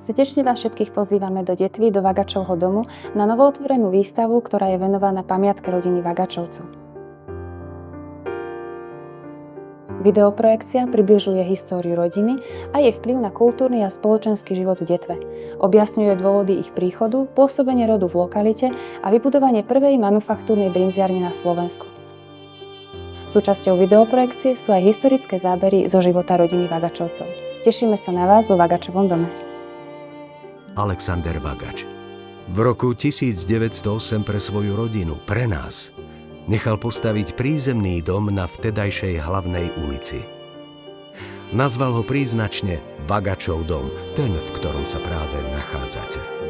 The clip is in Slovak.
Srdečne vás všetkých pozývame do Detvy, do Vagačovho domu, na novootvorenú výstavu, ktorá je venovaná pamiatke rodiny Vagačovcov. Videoprojekcia približuje históriu rodiny a jej vplyv na kultúrny a spoločenský život v Detve. Objasňuje dôvody ich príchodu, pôsobenie rodu v lokalite a vybudovanie prvej manufaktúrnej brinziarne na Slovensku. Súčasťou videoprojekcie sú aj historické zábery zo života rodiny Vagačovcov. Tešíme sa na vás vo Vagačovom dome. Alexander Vagač v roku 1908 pre svoju rodinu, pre nás, nechal postaviť prízemný dom na vtedajšej hlavnej ulici. Nazval ho príznačne Vagačov dom, ten, v ktorom sa práve nachádzate.